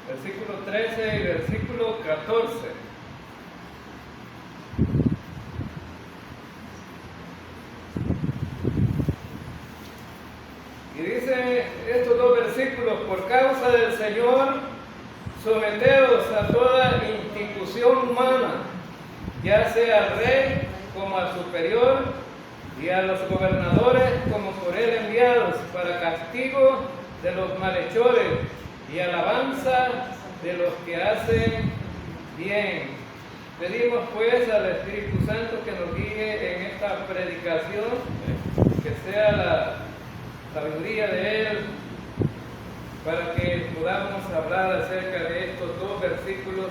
versículo 13 y versículo 14. Y dice estos dos versículos: por causa del Señor, someteos a toda institución humana, ya sea al rey como al superior, y a los gobernadores como por él enviados, para castigo de los malhechores y alabanza de los que hacen bien. Pedimos pues al Espíritu Santo que nos guíe en esta predicación, que sea la sabiduría de Él, para que podamos hablar acerca de estos dos versículos.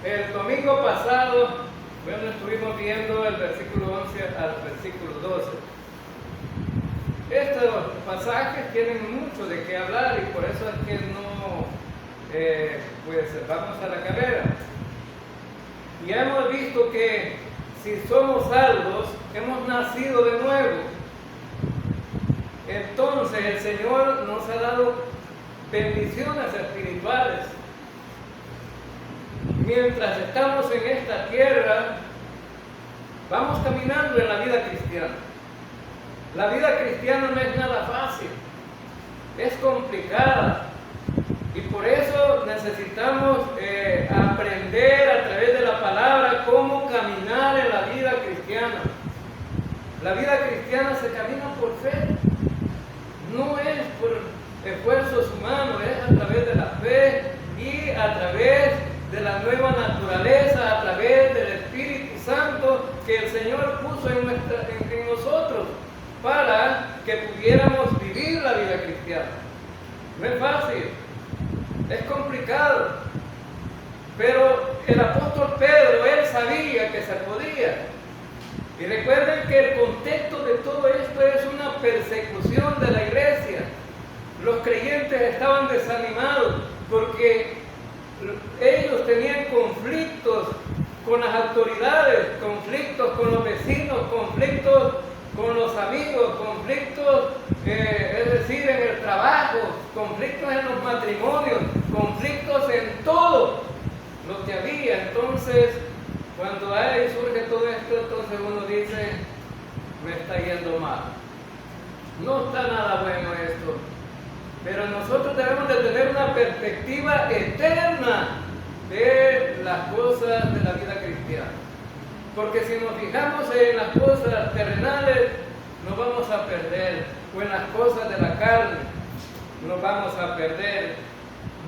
El domingo pasado, estuvimos viendo el versículo 11 al versículo 12. Estos pasajes tienen mucho de qué hablar y por eso es que no, vamos a la carrera. Y hemos visto que si somos salvos, hemos nacido de nuevo. Entonces el Señor nos ha dado bendiciones espirituales. Mientras estamos en esta tierra, vamos caminando en la vida cristiana. La vida cristiana no es nada fácil, es complicada. Y por eso necesitamos aprender a través de la palabra cómo caminar en la vida cristiana. La vida cristiana se camina por fe. No es por esfuerzos humanos, es a través de la fe y a través de la nueva naturaleza, a través del Espíritu Santo que el Señor puso en nosotros para que pudiéramos vivir la vida cristiana. No es fácil, es complicado, pero el apóstol Pedro, él sabía que se podía. Y recuerden que el contexto de todo esto es una persecución de la iglesia. Los creyentes estaban desanimados porque ellos tenían conflictos con las autoridades, conflictos con los vecinos, conflictos con los amigos, conflictos, es decir, en el trabajo, conflictos en los matrimonios, conflictos en todo lo que había. Entonces, cuando ahí surge todo esto, entonces uno dice, me está yendo mal. No está nada bueno esto. Pero nosotros debemos de tener una perspectiva eterna de las cosas de la vida cristiana. Porque si nos fijamos en las cosas terrenales, nos vamos a perder. O en las cosas de la carne, nos vamos a perder.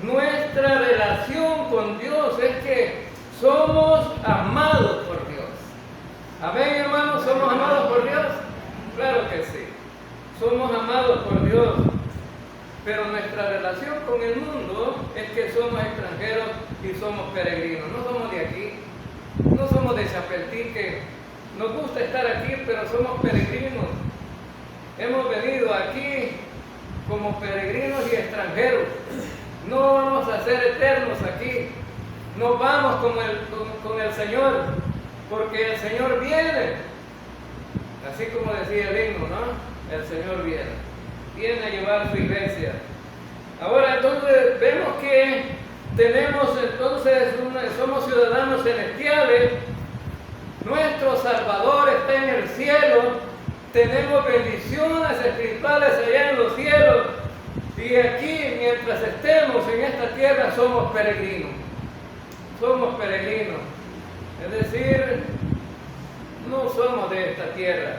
Nuestra relación con Dios es que somos amados por Dios. Amén, hermanos, ¿somos amados por Dios? Claro que sí. Somos amados por Dios. Pero nuestra relación con el mundo es que somos extranjeros y somos peregrinos. No somos de aquí, no somos de Chapeltique. Nos gusta estar aquí, pero somos peregrinos. Hemos venido aquí como peregrinos y extranjeros. No vamos a ser eternos aquí. Nos vamos con el Señor, porque el Señor viene. Así como decía el himno, ¿no? El Señor viene a llevar su iglesia. Ahora entonces vemos que somos ciudadanos celestiales, nuestro Salvador está en el cielo, tenemos bendiciones espirituales allá en los cielos, y aquí mientras estemos en esta tierra somos peregrinos. Somos peregrinos, es decir, no somos de esta tierra,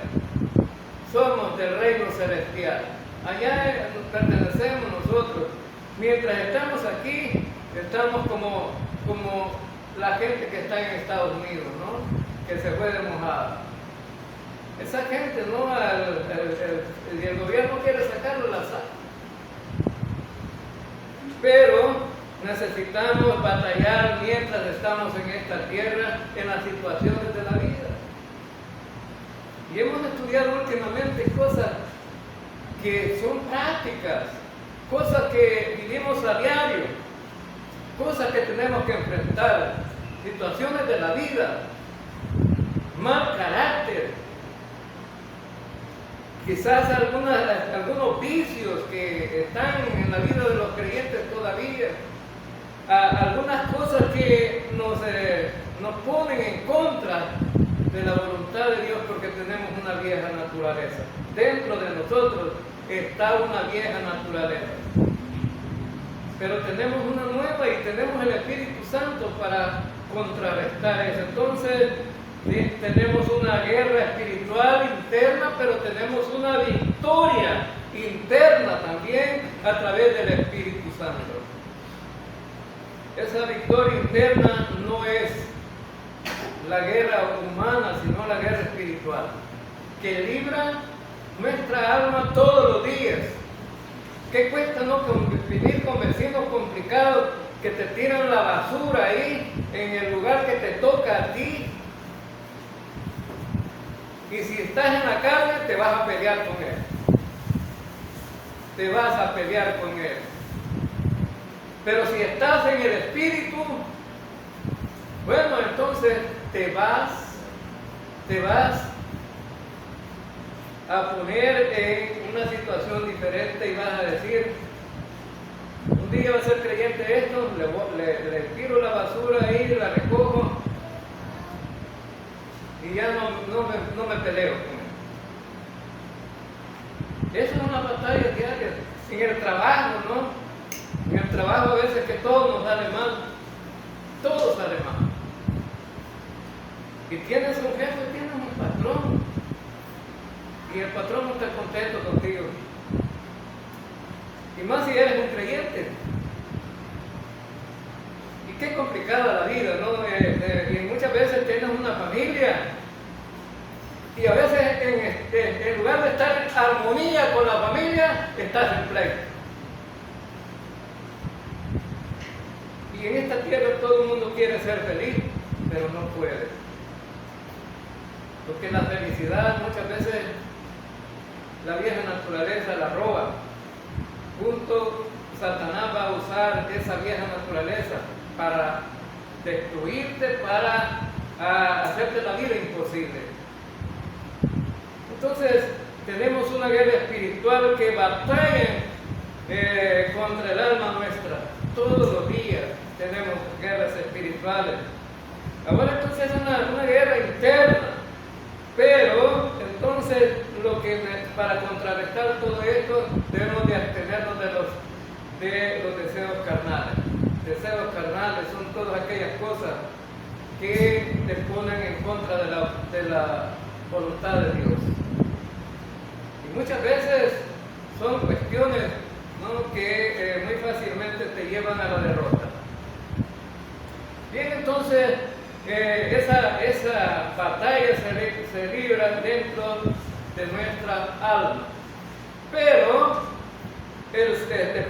somos del reino celestial. Allá pertenecemos nosotros. Mientras estamos aquí, estamos como la gente que está en Estados Unidos, ¿no? Que se fue de mojada. Esa gente, ¿no? El gobierno quiere sacarlo la sal. Pero necesitamos batallar mientras estamos en esta tierra, en las situaciones de la vida. Y hemos estudiado últimamente cosas que son prácticas, cosas que vivimos a diario, cosas que tenemos que enfrentar, situaciones de la vida, mal carácter, quizás algunos vicios que están en la vida de los creyentes todavía, algunas cosas que nos ponen en contra de la voluntad de Dios, porque tenemos una vieja naturaleza. Dentro de nosotros está una vieja naturaleza, pero tenemos una nueva y tenemos el Espíritu Santo para contrarrestar eso. Entonces tenemos una guerra espiritual interna, pero tenemos una victoria interna también a través del Espíritu Santo. Esa victoria interna no es la guerra humana, sino la guerra espiritual, que libra nuestra alma todos los días. ¿Qué cuesta no vivir con vecinos complicados que te tiran la basura ahí en el lugar que te toca a ti? Y si estás en la carne, te vas a pelear con él. Te vas a pelear con él. Pero si estás en el Espíritu, bueno, entonces te vas a poner en una situación diferente y vas a decir, un día va a ser creyente esto, le tiro la basura ahí, la recojo y ya no me peleo con él. Eso es una batalla diaria. En el trabajo, ¿no? En el trabajo a veces que todo nos sale mal, todo sale mal. Y tienes un jefe, tienes un patrón, y el patrón no está contento contigo. Y más si eres un creyente. Y qué complicada la vida, ¿no? Y muchas veces tienes una familia, y a veces en lugar de estar en armonía con la familia, estás en pleito. Y en esta tierra todo el mundo quiere ser feliz, pero no puede. Porque la felicidad muchas veces la vieja naturaleza la roba. Junto Satanás va a usar esa vieja naturaleza para destruirte, para hacerte la vida imposible. Entonces tenemos una guerra espiritual que batalla contra el alma nuestra. Todos los días tenemos guerras espirituales. Ahora entonces es una guerra interna. Pero entonces para contrarrestar todo esto debemos de abstenernos de los deseos carnales. Deseos carnales son todas aquellas cosas que te ponen en contra de la voluntad de Dios. Y muchas veces son cuestiones, ¿no?, que muy fácilmente te llevan a la derrota. Bien, entonces esa batalla se libra dentro de nuestra alma. Pero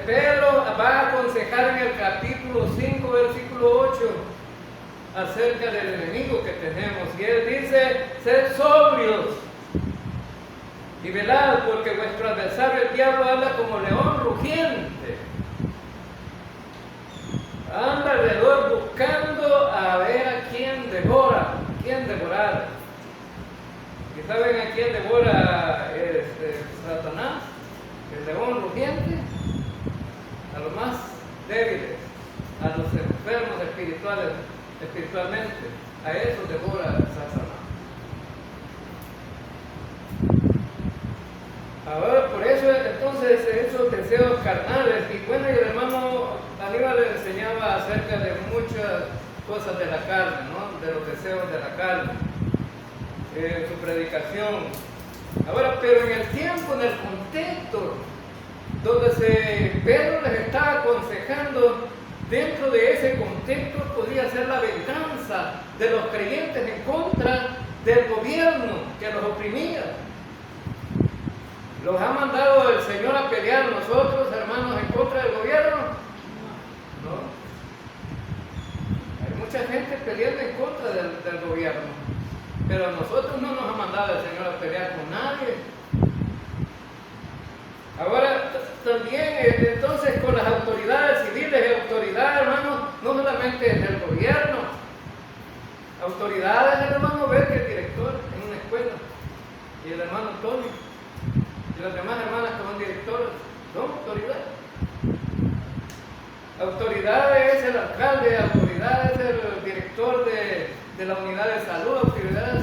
Pedro va a aconsejar en el capítulo 5, versículo 8, acerca del enemigo que tenemos. Y él dice, sed sobrios y velad, porque vuestro adversario el diablo anda como león rugiente. Anda alrededor buscando a ver a quién devora, quién devorar. ¿Y saben a quién devora Satanás? El león rugiente. A los más débiles, a los enfermos espiritualmente. A eso devora Satanás. Ahora, por eso, entonces, esos deseos carnales, y bueno, y el hermano Aníbal le enseñaba acerca de muchas cosas de la carne, ¿no?, de los deseos de la carne, en su predicación. Ahora, pero en el tiempo, en el contexto, donde Pedro les está aconsejando, dentro de ese contexto podía ser la venganza de los creyentes en contra del gobierno que los oprimía. ¿Los ha mandado el Señor a pelear nosotros, hermanos, en contra del gobierno? No. Hay mucha gente peleando en contra del gobierno, pero a nosotros no nos ha mandado el Señor a pelear con nadie. Ahora, también, entonces, con las autoridades civiles y autoridades, hermanos, no solamente del gobierno, autoridades, el hermano Ver, que es director en una escuela, y el hermano Tony, y las demás hermanas que son directoras, son autoridades. Autoridad es el alcalde, autoridad es el director de la unidad de salud, autoridad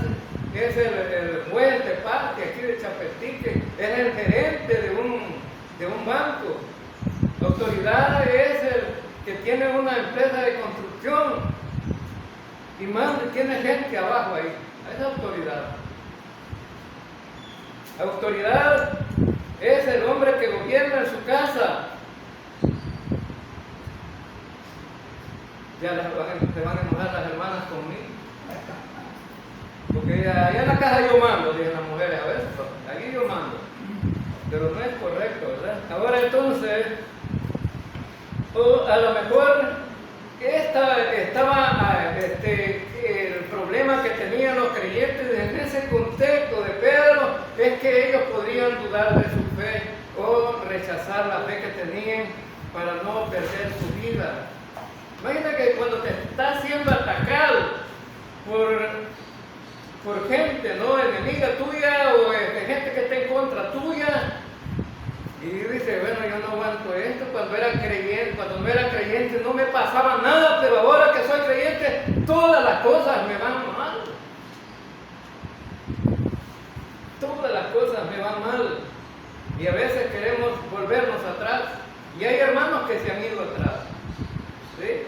es el juez de parte aquí de Chapetique, es el gerente de un banco. Autoridad es el que tiene una empresa de construcción y tiene gente abajo ahí. Esa es autoridad. Autoridad es el hombre que gobierna en su casa. Ya se van a enojar las hermanas conmigo. Porque allá en la casa yo mando, dicen las mujeres a veces, aquí yo mando. Pero no es correcto, ¿verdad? Ahora entonces, a lo mejor estaba el problema que tenían los creyentes en ese contexto de Pedro, es que ellos podrían dudar de su fe o rechazar la fe que tenían para no perder su vida. Imagina que cuando te estás siendo atacado por gente, ¿no?, enemiga tuya o gente que está en contra tuya, y dice, bueno, yo no aguanto esto. Cuando no era creyente no me pasaba nada, pero ahora que soy creyente todas las cosas me van mal. Todas las cosas me van mal. Y a veces queremos volvernos atrás. Y hay hermanos que se han ido atrás. ¿Sí?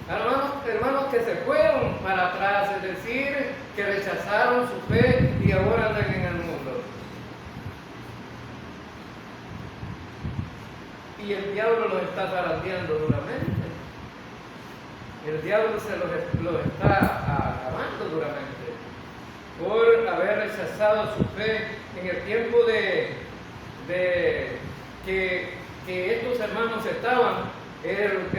Hermanos que se fueron para atrás, es decir, que rechazaron su fe y ahora andan en el mundo. Y el diablo los está zarandeando duramente. El diablo se los está acabando duramente por haber rechazado su fe en el tiempo de que estos hermanos estaban. El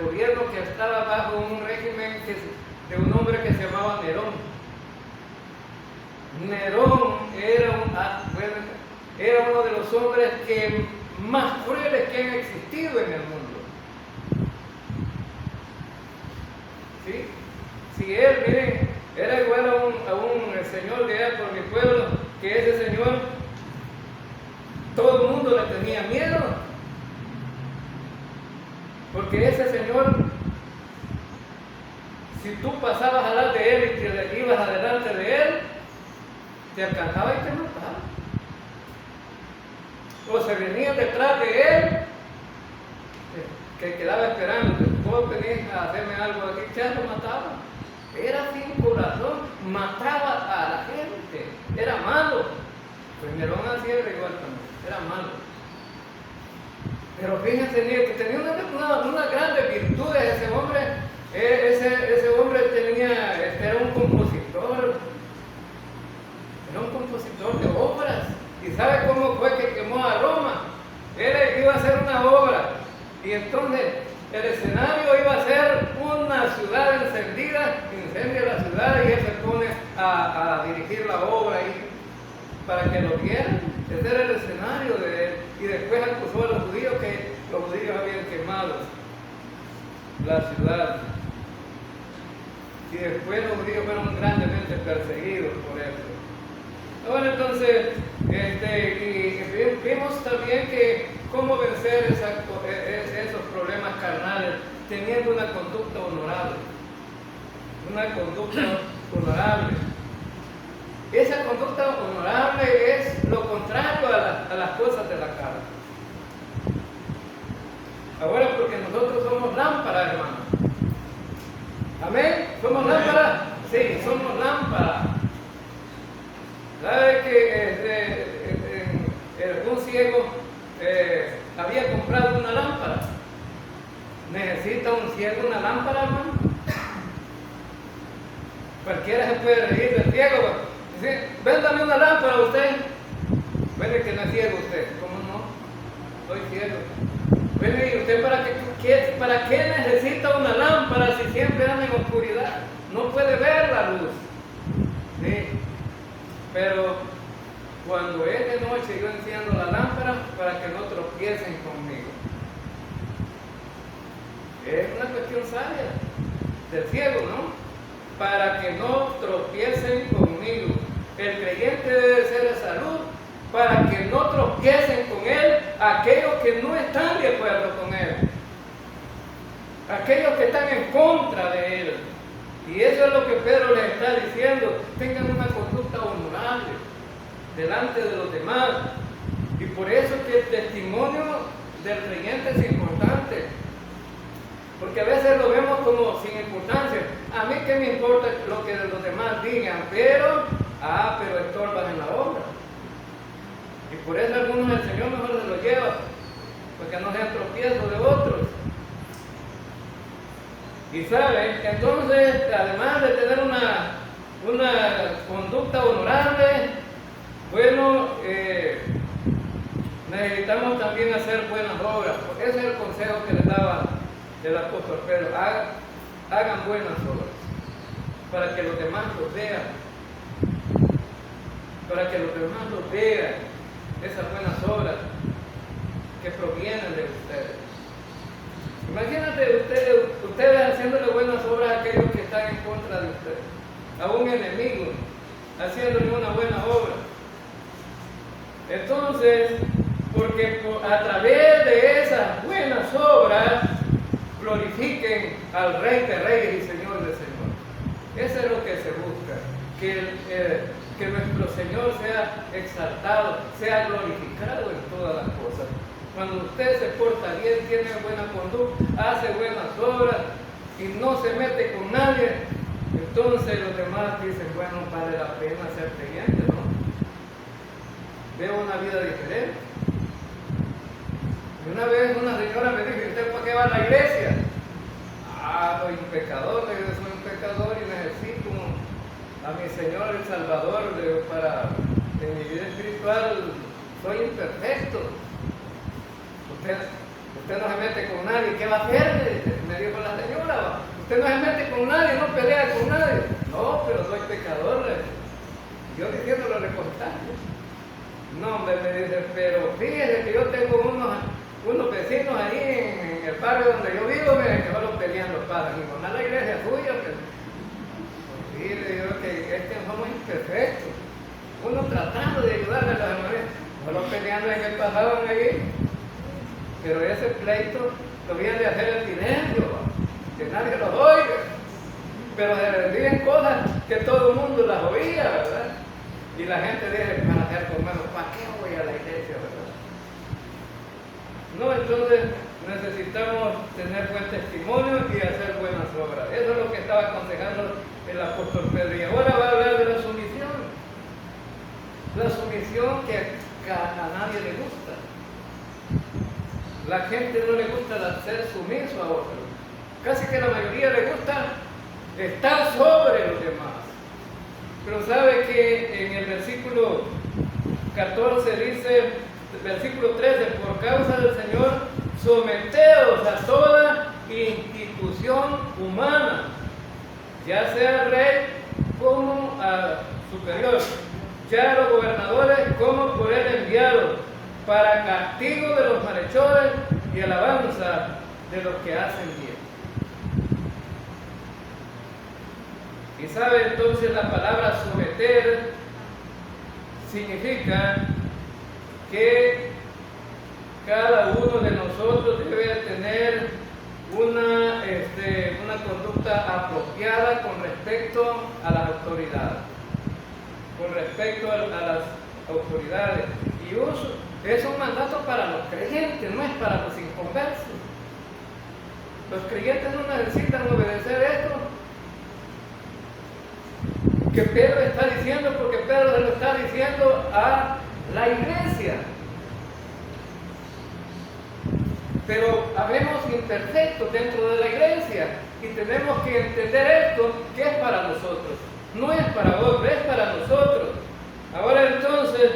gobierno que estaba bajo un régimen de un hombre que se llamaba Nerón. Nerón era uno de los hombres más crueles que han existido en el mundo. ¿Sí? Si él, miren, era igual a un señor de allá por mi pueblo, que ese señor, todo el mundo le tenía miedo. Porque ese señor, si tú pasabas al lado de él y te ibas adelante de él, te alcanzaba y te mataba. O se venía detrás de él, que quedaba esperando, vos venís a hacerme algo aquí, ya lo mataba. Era sin corazón, mataba a la gente, era malo. Pues Nerón hacía igual también, era malo. Pero fíjense que tenía unas grandes virtudes ese hombre. Ese hombre era un compositor. Era un compositor de obras. ¿Y sabe cómo fue que quemó a Roma? Él iba a hacer una obra. Y entonces el escenario iba a ser una ciudad encendida. Incendia la ciudad y él se pone a dirigir la obra ahí para que lo vieran. Ese era el escenario de él. Y después acusó a los judíos que los judíos habían quemado la ciudad. Y después los judíos fueron grandemente perseguidos por eso. Ahora entonces, y vimos también que cómo vencer esos problemas carnales teniendo una conducta honorable. Una conducta honorable. Esa conducta honorable es lo contrario a las cosas de la carne. Ahora, porque nosotros somos lámparas, hermano. ¿Amén? ¿Somos lámparas? Sí, somos lámparas. ¿Sabe que un ciego había comprado una lámpara? ¿Necesita un ciego una lámpara, hermano? Cualquiera se puede reír del ciego. Dice, véndame una lámpara a usted. Bueno, que no es ciego usted. ¿Cómo no? Soy ciego. Bueno, ¿y usted para qué necesita una lámpara si siempre anda en oscuridad? No puede ver la luz. Sí. Pero cuando es de noche yo enciendo la lámpara para que no tropiecen conmigo. Es una cuestión sabia del ciego, ¿no? Para que no tropiecen conmigo. El creyente debe ser de salud para que no tropiecen con él aquellos que no están de acuerdo con él. aquellos que están en contra de él. Y eso es lo que Pedro les está diciendo: tengan una conducta honorable delante de los demás. Y por eso es que el testimonio del creyente es importante, porque a veces lo vemos como sin importancia. A mí qué me importa lo que los demás digan, pero estorbas en la obra. Y por eso algunos el Señor mejor se lo lleva, porque no sean tropiezos de otros. Y saben, entonces, además de tener una conducta honorable, bueno, necesitamos también hacer buenas obras. Ese es el consejo que les daba el apóstol Pedro: hagan buenas obras, para que los demás los vean, esas buenas obras que provienen de ustedes. Imagínate ustedes haciéndole buenas obras a aquellos que están en contra de ustedes, a un enemigo, haciéndole una buena obra. Entonces, porque a través de esas buenas obras glorifiquen al Rey de Reyes y Señor de Señores. Eso es lo que se busca, que nuestro Señor sea exaltado, sea glorificado en todas las cosas. Cuando usted se porta bien, tiene buena conducta, hace buenas obras y no se mete con nadie, entonces los demás dicen: bueno, vale la pena ser creyente, ¿no? Veo una vida diferente. Y una vez una señora me dijo: ¿usted para qué va a la iglesia? Soy un pecador, yo soy un pecador y necesito a mi Señor el Salvador en mi vida espiritual. Soy imperfecto. Usted no se mete con nadie, ¿qué va a hacer? Me dijo la señora: usted no se mete con nadie, no pelea con nadie. No, pero soy pecador. Yo diciendo los reportajes. No, hombre, me dice: pero fíjese que yo tengo unos vecinos ahí en el barrio donde yo vivo, que solo pelean los padres. Y con la iglesia suya, pues sí, le digo que somos imperfectos. Uno tratando de ayudarle a los hermanos, solo peleando en el pasado ahí. Pero ese pleito lo vienen de hacer el silencio, que nadie los oiga. Pero se dicen cosas que todo el mundo las oía, ¿verdad? Y la gente dice: para hacer conmigo, ¿para qué voy a la iglesia, verdad? No, entonces necesitamos tener buen testimonio y hacer buenas obras. Eso es lo que estaba aconsejando el apóstol Pedro. Y ahora va a hablar de la sumisión. La sumisión que a nadie le gusta. La gente no le gusta ser sumiso a otros. Casi que la mayoría le gusta estar sobre los demás. Pero sabe que en el versículo 14 dice, versículo 13: por causa del Señor, someteos a toda institución humana, ya sea al rey como al superior, ya a los gobernadores como por él enviados, para castigo de los malhechores y alabanza de los que hacen bien. Y sabe, entonces, la palabra someter significa que cada uno de nosotros debe tener una conducta apropiada con respecto a las autoridades. Con respecto a las autoridades. Y es un mandato para los creyentes, no es para los inconversos. Los creyentes no necesitan obedecer esto que Pedro está diciendo, porque Pedro se lo está diciendo a la iglesia. Pero habemos imperfectos dentro de la iglesia y tenemos que entender esto, que es para nosotros. No es para otros, es para nosotros. Ahora entonces,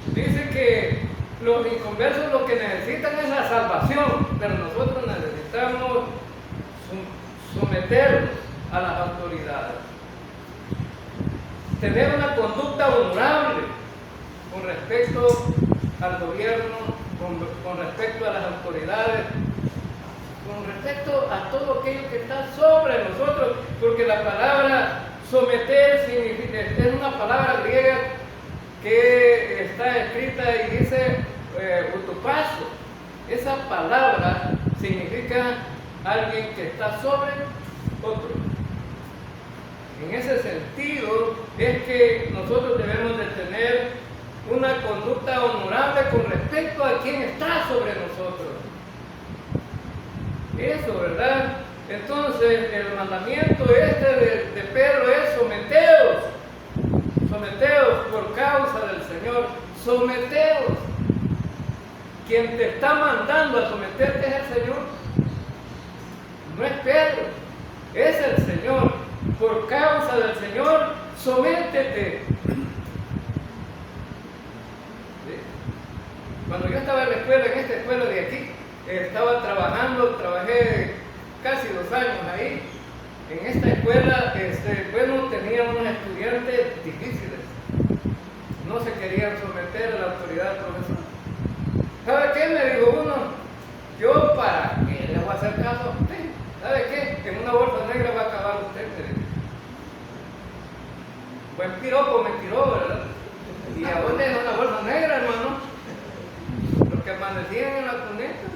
dice que los inconversos lo que necesitan es la salvación, pero nosotros necesitamos someternos a las autoridades. Tener una conducta honorable con respecto al gobierno, con respecto a las autoridades, con respecto a todo aquello que está sobre nosotros, porque la palabra someter es una palabra griega que está escrita y dice utopaso. Esa palabra significa alguien que está sobre otro. En ese sentido es que nosotros debemos de tener una conducta honorable con respecto a quien está sobre nosotros. Eso, ¿verdad? Entonces, el mandamiento de Pedro es someteos por causa del Señor, someteos. Quien te está mandando a someterte es el Señor, no es Pedro, es el Señor. Por causa del Señor, sométete. ¿Sí? Cuando yo estaba en la escuela, en esta escuela de aquí, trabajé casi 2 años ahí. En esta escuela, tenía unos estudiantes difíciles. No se querían someter a la autoridad profesora. ¿Sabe qué? Me dijo uno, yo para qué le voy a hacer caso a usted. ¿Sabe qué? En una bolsa negra va a acabar usted. Buen piropo me tiró, ¿verdad? ¿Y a dónde es una bolsa negra, hermano? Los que amanecían en la cuneta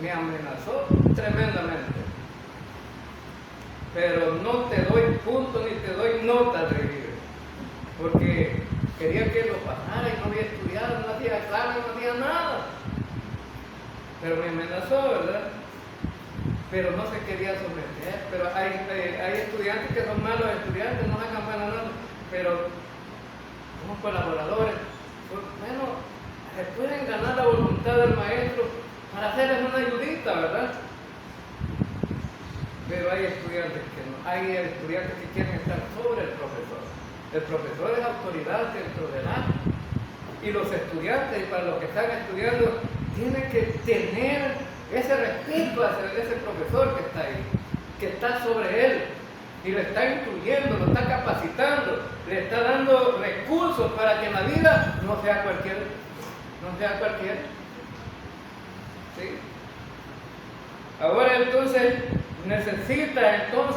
me amenazó tremendamente. Pero no te doy punto ni te doy nota de vida. Porque quería que lo pasara y no había estudiado, no hacía examen, no hacía nada. Pero me amenazó, ¿verdad? Pero no se quería someter. Pero hay estudiantes que son malos estudiantes, no sacan buenas notas, pero somos colaboradores. Bueno, se pueden ganar la voluntad del maestro para hacerles una ayudita, ¿verdad? Pero hay estudiantes que no, hay estudiantes que quieren estar sobre el profesor. El profesor es autoridad dentro del aula. Y los estudiantes, y para los que están estudiando, tienen que tener ese respeto hacia ese profesor que está ahí, que está sobre él, y lo está incluyendo, lo está capacitando, le está dando recursos para que en la vida no sea cualquiera. ¿Sí? Ahora entonces necesitamos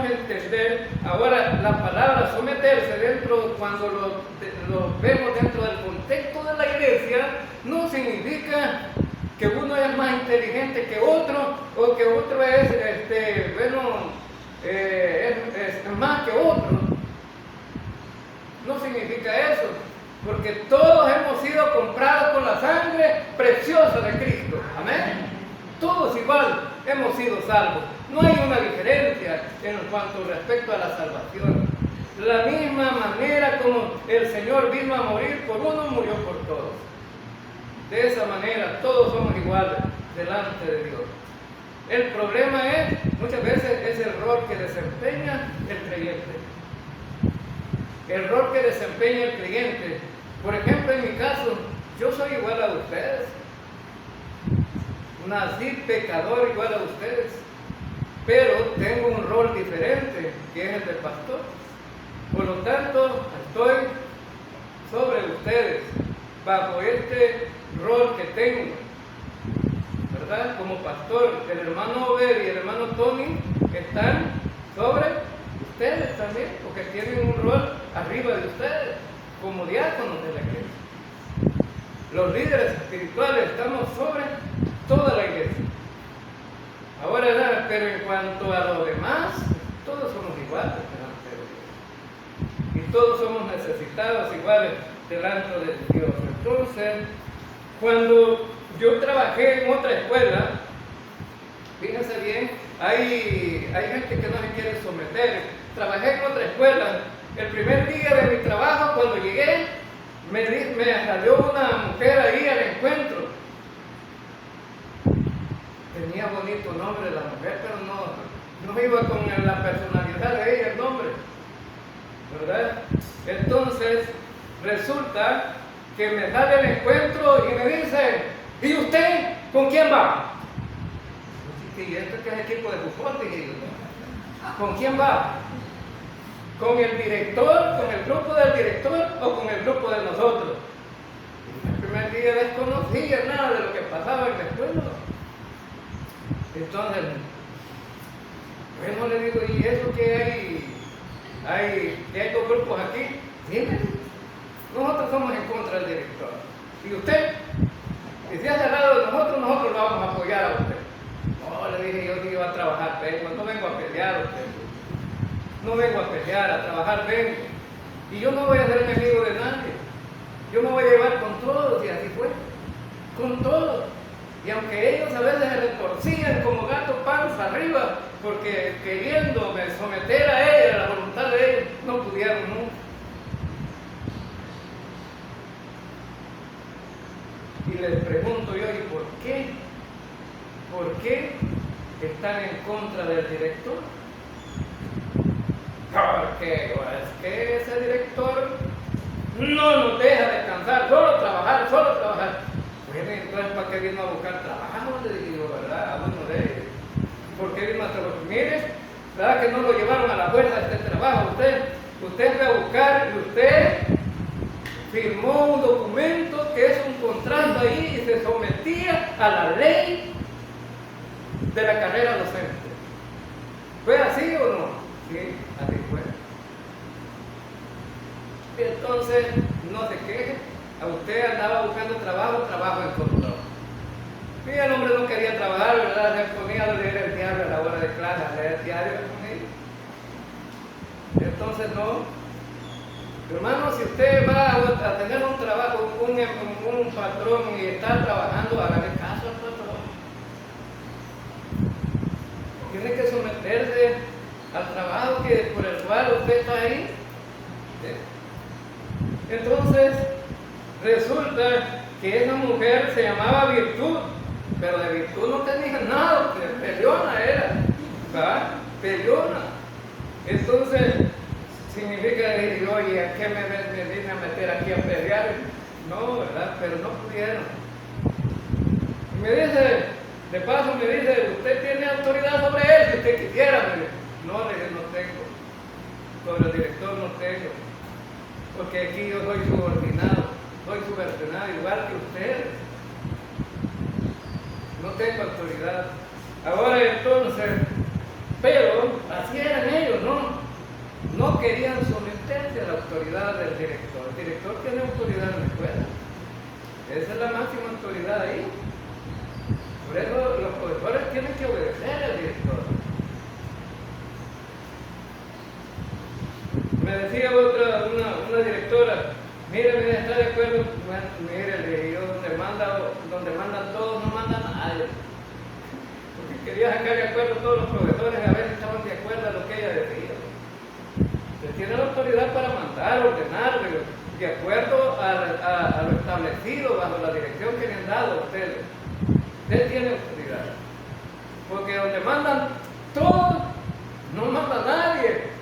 entender ahora la palabra someterse cuando lo vemos dentro del contexto de la iglesia, no significa que uno es más inteligente que otro, o que otro es más que otro. No significa eso, porque todos hemos sido comprados con la sangre preciosa de Cristo. Amén. Todos igual hemos sido salvos. No hay una diferencia en cuanto respecto a la salvación. La misma manera como el Señor vino a morir por uno, murió por todos. De esa manera todos somos iguales delante de Dios. El problema es, muchas veces, ese rol que desempeña el creyente. El rol que desempeña el creyente. Por ejemplo, en mi caso, yo soy igual a ustedes. Nací pecador igual a ustedes, pero tengo un rol diferente, que es el de pastor. Por lo tanto, estoy sobre ustedes, bajo este rol que tengo, ¿verdad? Como pastor, el hermano Obed y el hermano Tony están sobre ustedes también, porque tienen un rol arriba de ustedes, como diáconos de la iglesia. Los líderes espirituales estamos sobre toda la iglesia. Ahora, pero en cuanto a lo demás, todos somos iguales delante de Dios. Y todos somos necesitados iguales delante de Dios. Entonces, cuando yo trabajé en otra escuela, fíjense bien, hay gente que no se quiere someter. Trabajé en otra escuela. El primer día de mi trabajo, cuando llegué, me salió una mujer ahí al encuentro. Tenía bonito nombre la mujer, pero no iba con la personalidad de ella el nombre, ¿verdad? Entonces, resulta que me sale el encuentro y me dice, ¿y usted con quién va? Y esto que es equipo de fútbol, dije, ¿con quién va? ¿Con el director, con el grupo del director o con el grupo de nosotros? El primer día desconocía nada de lo que pasaba en la escuela. Entonces, bueno, le digo, ¿y eso que hay 2 grupos aquí? Dime, nosotros somos en contra del director. ¿Y usted? Si se ha cerrado de nosotros lo vamos a apoyar a usted. No, le dije, yo no vengo a pelear, a trabajar vengo. Y yo no voy a ser enemigo de nadie. Yo me voy a llevar con todos, y así fue, con todos. Y aunque ellos a veces se retorcían como gato panza arriba, porque queriéndome someter a ella, a la voluntad de ellos, no pudieron nunca. Y les pregunto yo, ¿y por qué? ¿Por qué están en contra del director? Porque es que ese director no nos deja descansar, solo trabajar, solo trabajar. Bueno, entonces, ¿para qué vino a buscar trabajo? Le digo, ¿verdad? A uno de ellos. ¿Por qué vino a trabajar? Mire, ¿verdad que no lo llevaron a la fuerza este trabajo? Usted fue a buscar y usted firmó un documento que es un contrato ahí y se sometía a la ley de la carrera docente. ¿Fue así o no? Sí, así fue. Entonces, no se queje. A usted andaba buscando trabajo en todo lado. Y el hombre no quería trabajar, ¿verdad? Se ponía a leer el diario a la hora de clase, a leer el diario con ellos. Entonces, no. Hermano, si usted va a tener un trabajo, un patrón y está trabajando, hágale caso al patrón. Tiene que someterse al trabajo por el cual usted está ahí. Entonces, resulta que esa mujer se llamaba Virtud, pero de virtud no tenía nada, peleona era, ¿verdad? Peleona. Entonces, significa decir, oye, ¿a qué me vine a meter aquí a pelear? No, ¿verdad? Pero no pudieron. Y me dice, de paso me dice, ¿usted tiene autoridad sobre él? Si usted quisiera, me dice. No, le dije, no tengo. Sobre el director no tengo. Porque aquí yo soy subordinado, soy subordinado igual que ustedes. No tengo autoridad. Ahora entonces, pero así eran ellos, ¿no? No querían someterse a la autoridad del director. El director tiene autoridad en la escuela. Esa es la máxima autoridad ahí. Por eso los profesores tienen que obedecer al director. Me decía una directora, mire, ¿está de acuerdo? Bueno, mire, le dije yo, donde mandan todos, no manda nadie. Porque quería sacar de acuerdo a todos los profesores, a ver si estaban de acuerdo a lo que ella decía. Usted tiene la autoridad para mandar, ordenar, de acuerdo a lo establecido bajo la dirección que le han dado a ustedes. Usted tiene autoridad. Porque donde mandan todos, no manda nadie.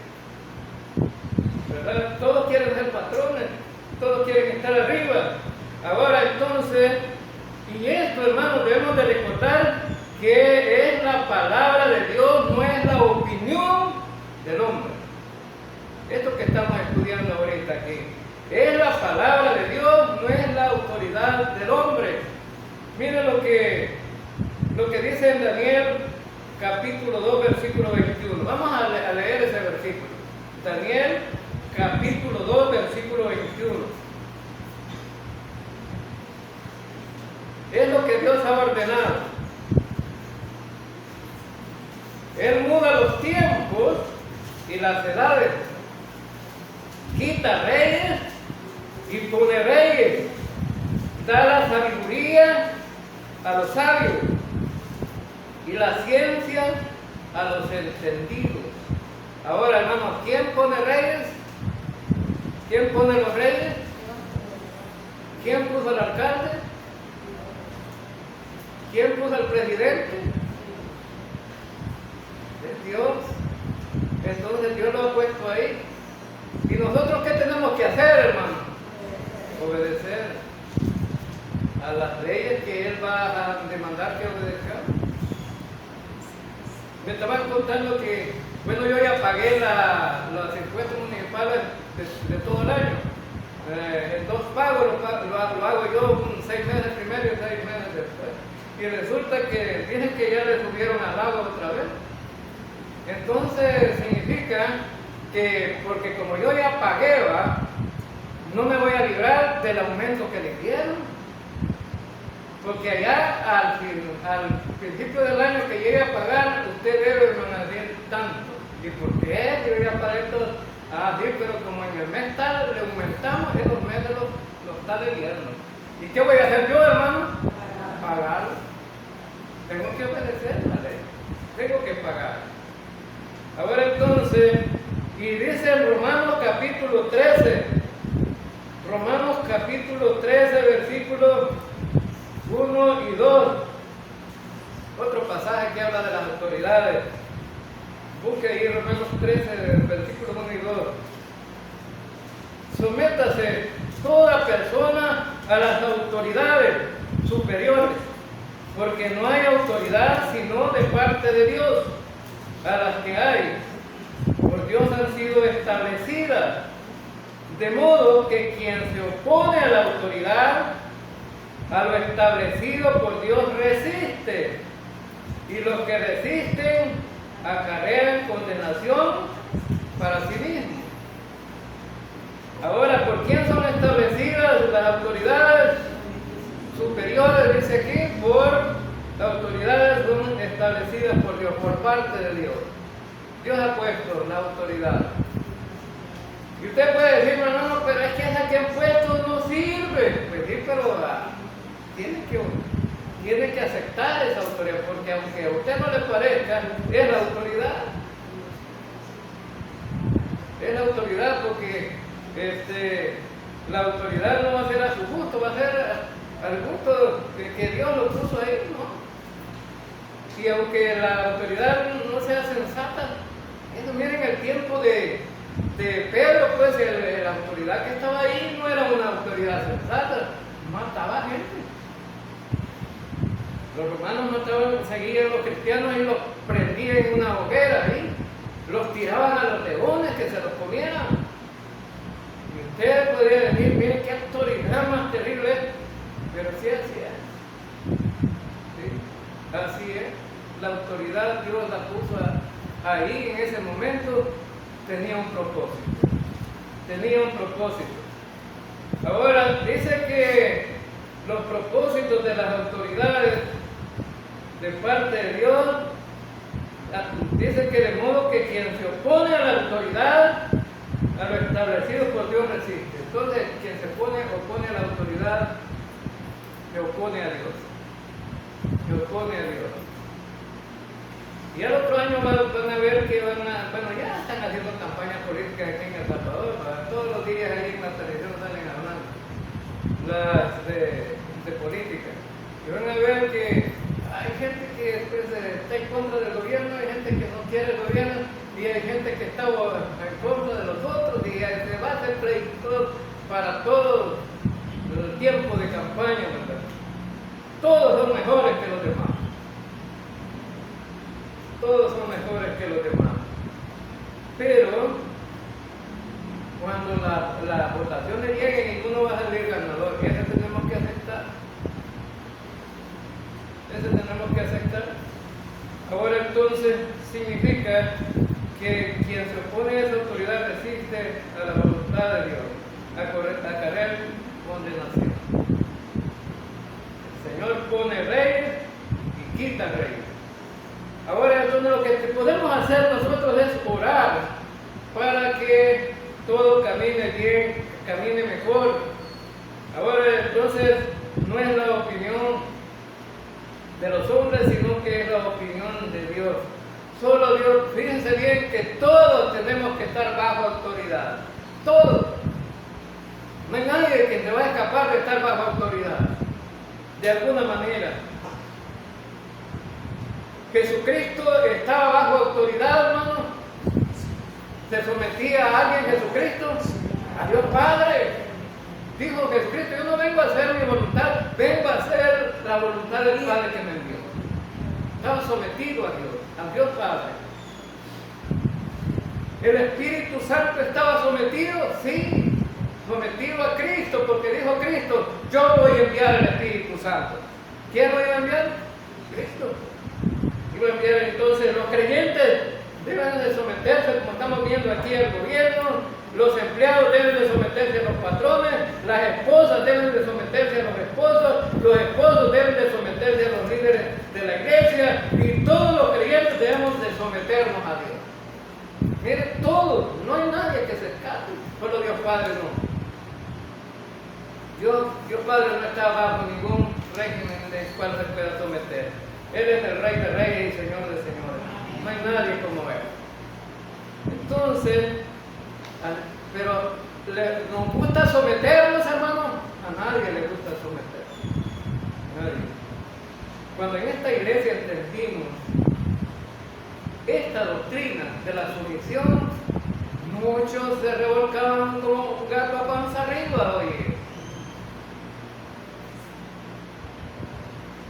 ¿Verdad? Todos quieren ser patrones, todos quieren estar arriba. Ahora entonces, y esto, hermanos, debemos de recordar que es la palabra de Dios, no es la opinión del hombre. Esto que estamos estudiando ahorita aquí, es la palabra de Dios, no es la autoridad del hombre. Miren lo que dice en Daniel capítulo 2, versículo 21. Vamos a leer ese versículo. Daniel capítulo 2, versículo 21. Es lo que Dios ha ordenado. Él muda los tiempos y las edades. Quita reyes y pone reyes. Da la sabiduría a los sabios y la ciencia a los entendidos. Ahora, hermanos, ¿quién pone reyes? ¿Quién pone los reyes? ¿Quién puso al alcalde? ¿Quién puso al presidente? Es Dios. Entonces Dios lo ha puesto ahí. ¿Y nosotros qué tenemos que hacer, hermano? Obedecer a las leyes que Él va a demandar que obedezcamos. Me estaban contando que, bueno, yo ya pagué los impuestos municipales de todo el año. En 2 pagos lo hago yo 6 meses primero y 6 meses después. Y resulta que dicen que ya le subieron al agua otra vez. Entonces significa que, porque como yo ya pagué, no me voy a librar del aumento que le dieron. Porque allá al principio del año que llegue a pagar, usted debe permanecer tanto. ¿Y por qué? Yo ya pagué sí, pero como en el mes tal le aumentamos, en los meses los tal de viernes. ¿Y qué voy a hacer yo, hermano? Pagar. Tengo que obedecer la ley. Tengo que pagar. Ahora entonces, y dice en Romanos capítulo 13, Romanos capítulo 13, versículos 1 y 2, otro pasaje que habla de las autoridades. Busque ahí Romanos 13, versículos 1 y 2. Sométase toda persona a las autoridades superiores, porque no hay autoridad sino de parte de Dios. A las que hay, por Dios han sido establecidas, de modo que quien se opone a la autoridad, a lo establecido por Dios resiste, y los que resisten acarrean condenación para sí mismos. Ahora, ¿por quién son establecidas las autoridades superiores? Dice aquí, por las autoridades son establecidas por Dios, por parte de Dios. Dios ha puesto la autoridad. Y usted puede decir, no, pero es que esa que han puesto no sirve. Pues sí, pero tiene que aceptar esa autoridad, porque aunque a usted no le parezca, es la autoridad. Es la autoridad porque la autoridad no va a ser a su gusto, va a ser al gusto que Dios lo puso ahí, ¿no? Y aunque la autoridad no sea sensata, miren el tiempo de Pedro, pues la autoridad que estaba ahí no era una autoridad sensata, mataba gente. Los romanos mataban, seguían a los cristianos y los prendían en una hoguera ahí, los tiraban a los leones que se los comieran. Y usted podría decir, miren qué autoridad más terrible es, pero sí, así es. ¿Sí? Así es. La autoridad Dios la puso ahí en ese momento, tenía un propósito. Tenía un propósito. Ahora, dice que los propósitos de las autoridades de parte de Dios, dice que de modo que quien se opone a la autoridad, a lo establecido por Dios resiste. Entonces, quien se opone a la autoridad, se opone a Dios. Se opone a Dios. Y al otro año van a ver que ya están haciendo campañas políticas aquí en El Salvador, todos los días ahí en la televisión salen hablando las de política. Y van a ver que hay gente que está en contra del gobierno, hay gente que no quiere el gobierno, y hay gente que está en contra de los otros, y se va a hacer pleito para todo el tiempo de campaña, ¿verdad? Todos son mejores que los demás. Todos son mejores que los demás. Pero cuando las votaciones lleguen, ninguno va a salir ganador. Y eso tenemos que aceptar. Eso tenemos que aceptar. Ahora entonces significa que quien se opone a esa autoridad resiste a la voluntad de Dios, acarrear condenación. El Señor pone reyes y quita reyes. Ahora entonces lo que podemos hacer nosotros es orar para que todo camine bien, camine mejor. Ahora entonces no es la opinión de los hombres, sino que es la opinión de Dios. Solo Dios, fíjense bien que todos tenemos que estar bajo autoridad. Todos. No hay nadie que se va a escapar de estar bajo autoridad, de alguna manera. Jesucristo estaba bajo autoridad, hermano. ¿Se sometía a alguien Jesucristo? A Dios Padre. Dijo Jesucristo, yo no vengo a hacer mi voluntad, vengo a hacer la voluntad del Padre que me envió. Estaba sometido a Dios Padre. El Espíritu Santo estaba sometido, sí, sometido a Cristo, porque dijo Cristo, yo voy a enviar el Espíritu Santo. ¿Quién voy a enviar? Cristo. Entonces los creyentes deben de someterse, como estamos viendo aquí, al gobierno, los empleados deben de someterse a los patrones, las esposas deben de someterse a los esposos deben de someterse a los líderes de la iglesia, y todos los creyentes debemos de someternos a Dios. Mire, todos, no hay nadie que se escape. Solo Dios Padre no. Dios Padre no está bajo ningún régimen del cual se pueda someter. Él es el Rey de Reyes y Señor de Señores. No hay nadie como Él. Entonces, pero ¿nos gusta someternos, hermanos? A nadie le gusta someter. A nadie. Cuando en esta iglesia entendimos esta doctrina de la sumisión, muchos se revolcaban como un gato a panza arriba, oye.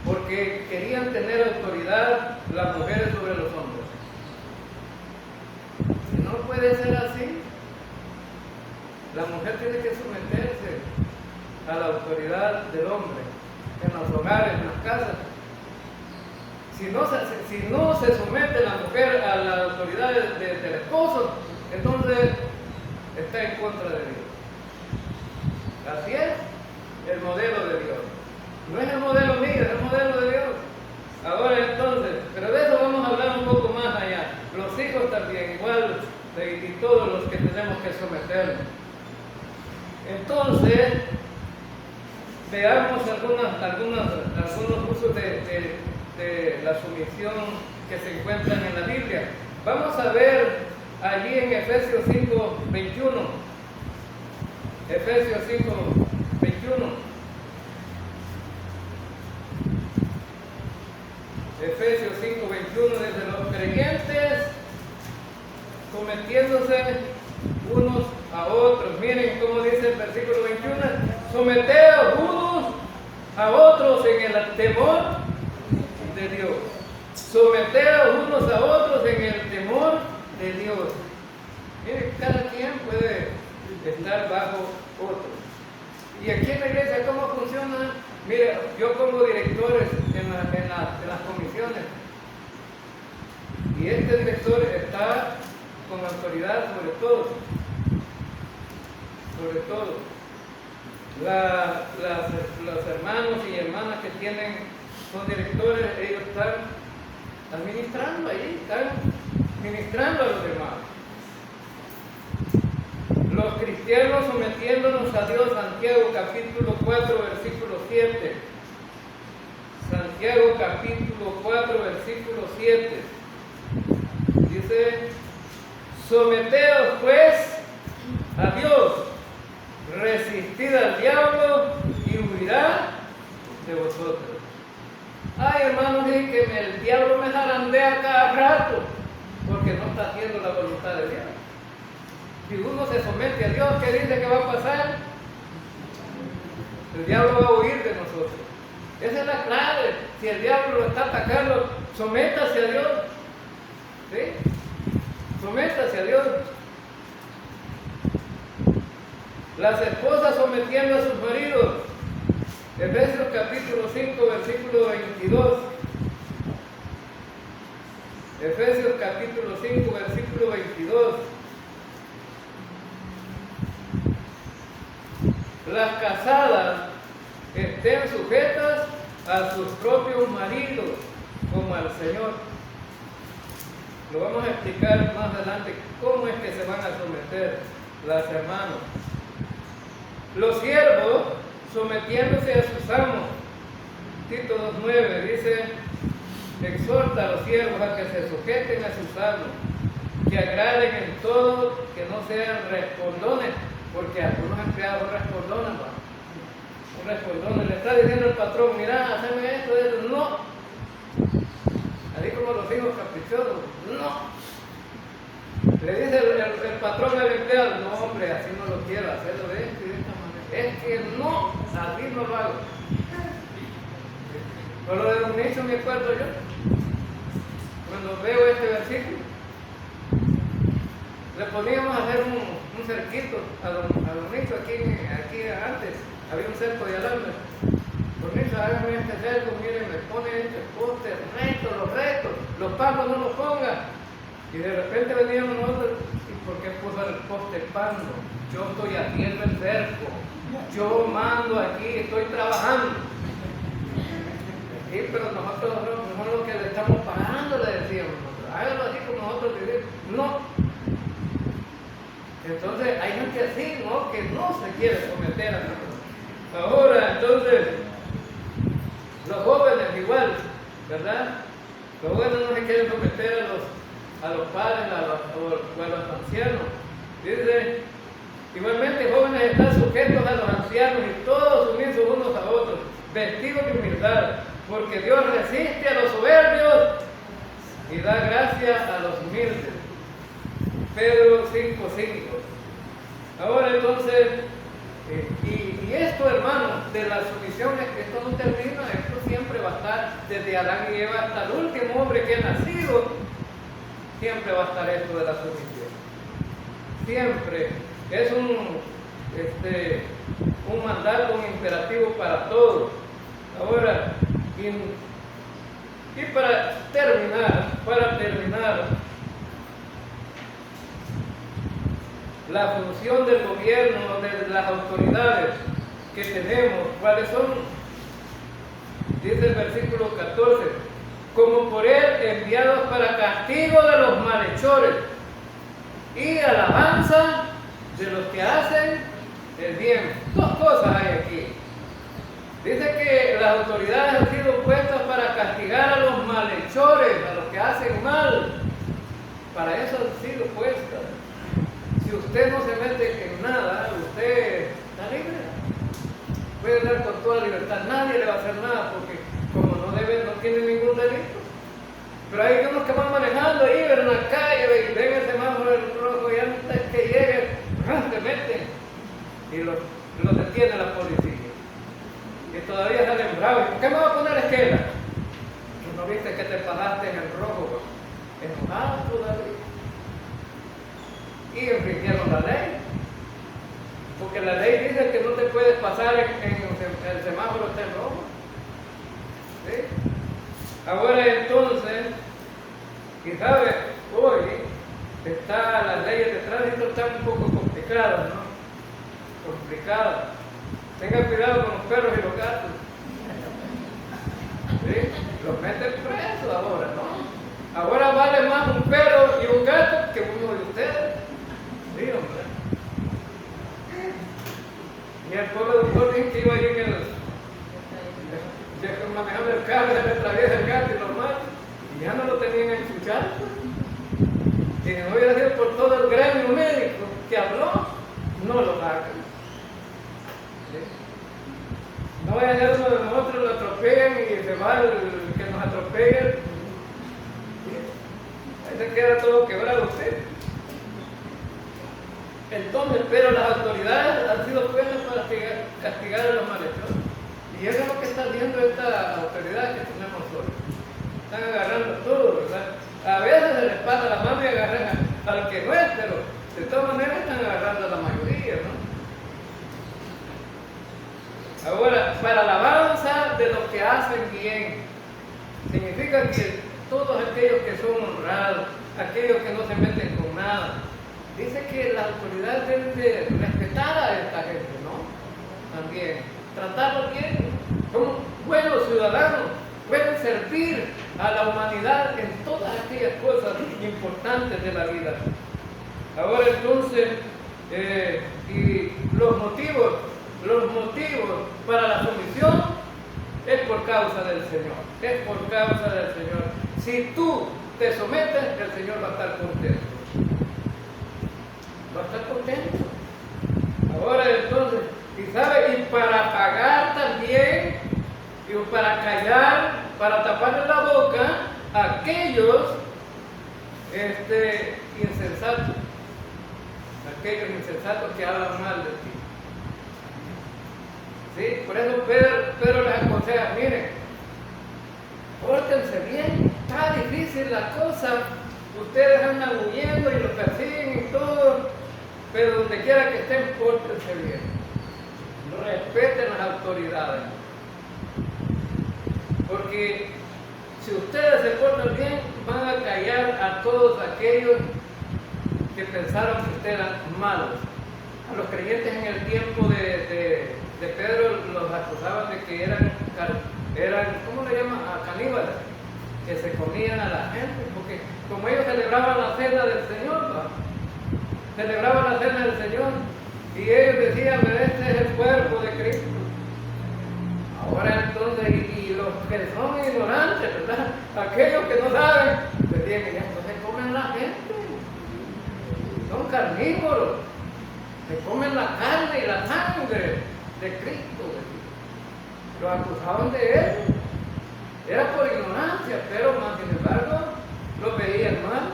Porque querían tener autoridad las mujeres sobre los hombres. No puede ser así. La mujer tiene que someterse a la autoridad del hombre en los hogares, en las casas. Si no se somete la mujer a la autoridad del esposo, entonces está en contra de Dios. Así es el modelo de Dios. No es el modelo mío, es el modelo de Dios. Ahora entonces, pero de eso vamos a hablar un poco más allá. Los hijos también, igual, y todos los que tenemos que someternos. Entonces, veamos algunos usos de la sumisión que se encuentran en la Biblia. Vamos a ver allí en Efesios 5:21. Efesios 5:21. Efesios 5:21 dice: los creyentes sometiéndose unos a otros. Miren cómo dice el versículo 21: someteos unos a otros en el temor de Dios. Someteos unos a otros en el temor de Dios. Miren, cada quien puede estar bajo otro. Y aquí en la iglesia, ¿cómo funciona? Mire, yo pongo directores en las comisiones. Y este director está con autoridad sobre todo. Sobre todo. Los hermanos y hermanas que son directores, ellos están administrando ahí, están ministrando a los demás. Los cristianos sometiéndonos a Dios, Santiago capítulo 4, versículo 7. Santiago capítulo 4, versículo 7. Dice: someteos pues a Dios, resistid al diablo y huirá de vosotros. Ay, hermanos, dicen que el diablo me zarandea cada rato porque no está haciendo la voluntad de Dios. Si uno se somete a Dios, ¿qué dice que va a pasar? El diablo va a huir de nosotros. Esa es la clave. Si el diablo lo está atacando, sométase a Dios. ¿Sí? Sométase a Dios. Las esposas sometiendo a sus maridos. Efesios capítulo 5, versículo 22. Efesios capítulo 5, versículo 22. Las casadas estén sujetas a sus propios maridos como al Señor. Lo vamos a explicar más adelante cómo es que se van a someter las hermanas. Los siervos sometiéndose a sus amos. Tito 2:9 dice: exhorta a los siervos a que se sujeten a sus amos, que agraden en todo, que no sean respondones. Porque algunos empleados respondones, un respondón, le está diciendo el patrón: mira, hazme esto, eso. No. Así como los hijos caprichosos. No. Le dice el patrón al empleado: no, hombre, así no lo quiero, hacerlo de esto y de esta manera. Es que no, así no lo hago. Por lo de Don Nicho me acuerdo yo, cuando veo este versículo, le poníamos a hacer un cerquito a don Nicho aquí antes, había un cerco de alambre. Don Nicho, hágame este cerco, miren, me pone este poste recto, los palos no los ponga. Y de repente veníamos nosotros: ¿y por qué puso el poste pando? Yo estoy haciendo el cerco, yo mando aquí, estoy trabajando. Sí, pero nosotros lo que le estamos pagando, le decíamos nosotros, hágalo así como nosotros decimos. No. que no se quiere someter a Dios. Ahora, entonces, los jóvenes igual, ¿verdad? Los jóvenes no se quieren someter a los padres, o a los ancianos. Dice, igualmente jóvenes están sujetos a los ancianos y todos sumisos unos a otros, vestidos de humildad, porque Dios resiste a los soberbios y da gracia a los humildes. Pedro 5:5. Ahora entonces, y esto, hermanos, de las sumisiones, esto no termina, esto siempre va a estar, desde Adán y Eva hasta el último hombre que ha nacido, siempre va a estar esto de la sumisión. Siempre. Es un mandato, un imperativo para todos. Ahora, y para terminar, la función del gobierno, de las autoridades que tenemos, ¿cuáles son? Dice el versículo 14, como por él enviados para castigo de los malhechores y alabanza de los que hacen el bien. Dos cosas hay aquí. Dice que las autoridades han sido puestas para castigar a los malhechores, a los que hacen mal. Para eso han sido puestas. Si usted no se mete en nada, usted está libre. Puede dar con toda libertad. Nadie le va a hacer nada porque como no tiene ningún delito. Pero hay unos que van manejando ahí en la calle y ven el semáforo rojo y antes que llegue, se meten y los detiene la policía. Y todavía salen bravos. ¿Por qué me va a poner esquela? ¿Tú no viste que te paraste en el rojo? Enojado todavía. Y infringieron la ley. Porque la ley dice que no te puedes pasar en el semáforo está en rojo. ¿Sí? Ahora entonces, y sabes, hoy las leyes de tránsito están un poco complicadas, ¿no? Complicadas. Tengan cuidado con los perros y los gatos. ¿Sí? Los meten presos ahora, ¿no? Ahora vale más un perro y un gato que uno de ustedes. Sí, hombre. Y el pobre doctor dice que iba ahí manejando el carro, se le atraviesa el gato y lo mata. Y ya no lo tenían enchuchado. Y si no hubiera sido por todo el gremio médico que habló, no lo sacan. ¿Sí? No vaya a ser uno de nosotros lo atropellen y se va el que nos atropelle. Ahí se queda todo quebrado usted. Entonces, pero las autoridades han sido buenas para castigar a los malhechores. Y eso es lo que está viendo esta autoridad que tenemos hoy. Están agarrando todo, ¿verdad? A veces se les pasa la mano y agarran al que no es, pero de todas maneras están agarrando a la mayoría, ¿no? Ahora, para alabanza de los que hacen bien, significa que todos aquellos que son honrados, aquellos que no se meten con nada, dice que las autoridades deben de respetar a esta gente, ¿no? También, tratarlos bien, como buenos ciudadanos, pueden servir a la humanidad en todas aquellas cosas importantes de la vida. Ahora entonces, y los motivos para la sumisión es por causa del Señor, es por causa del Señor. Si tú te sometes, el Señor va a estar contento. Va a estar contento. Ahora entonces, y sabe, y para pagar también, y para callar, para taparle la boca a aquellos insensatos, aquellos insensatos que hablan mal de ti. ¿Sí? Por eso Pedro les aconseja, miren, pórtense bien, está difícil la cosa, ustedes andan huyendo y los persiguen y todo, pero donde quiera que estén, pórtense bien, respeten las autoridades, porque si ustedes se portan bien, van a callar a todos aquellos que pensaron que ustedes eran malos. A los creyentes en el tiempo de Pedro los acusaban de que eran ¿cómo le llaman? Caníbales, que se comían a la gente, porque como ellos celebraban la cena del Señor, celebraban la cena del Señor, Y ellos decían, pero este es el cuerpo de Cristo. Ahora entonces, y los que son ignorantes, ¿verdad? Aquellos que no saben, decían que ya entonces comen la gente. Son carnívoros. Se comen la carne y la sangre de Cristo. Lo acusaban de eso. Era por ignorancia, pero más sin embargo, lo veían mal.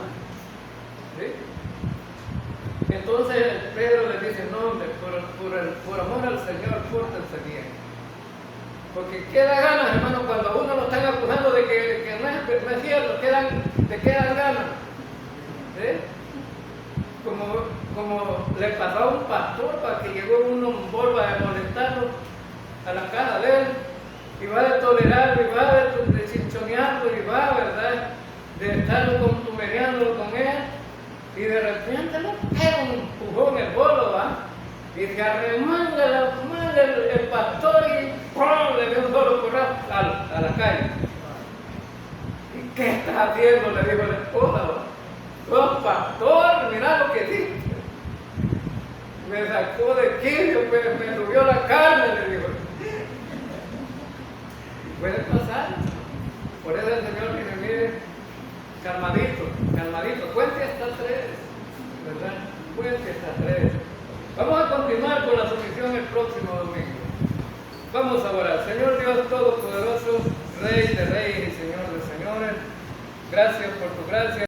¿Sí? Entonces Pedro le dice, no hombre, por amor al Señor, pórtense bien. Porque queda ganas, hermano, cuando a uno lo están acusando de que no es cierto, te quedan ganas. ¿Sí? Como le pasó a un pastor para que llegó uno en bolva de molestarlo a la casa de él, y va de tolerarlo, y va de chinchonearlo, y va, ¿verdad?, de estarlo contumereando con él, y de repente le pega un empujón el bolo, ¿va? Y se arremanga el pastor y ¡pum!, le dio un solo corral a la calle. ¿Y qué estás haciendo?, le dijo la esposa, ¿va? Oh, pastor, mira lo que dice. Me sacó de quicio, me subió la carne, le dijo. Puede pasar. Por eso el Señor dice, mire, calmadito, cuente hasta 3, ¿verdad? Cuente hasta 3. Vamos a continuar con la sumisión el próximo domingo. Vamos a orar. Señor Dios Todopoderoso, Rey de Reyes y Señor de Señores, gracias por tu gracia.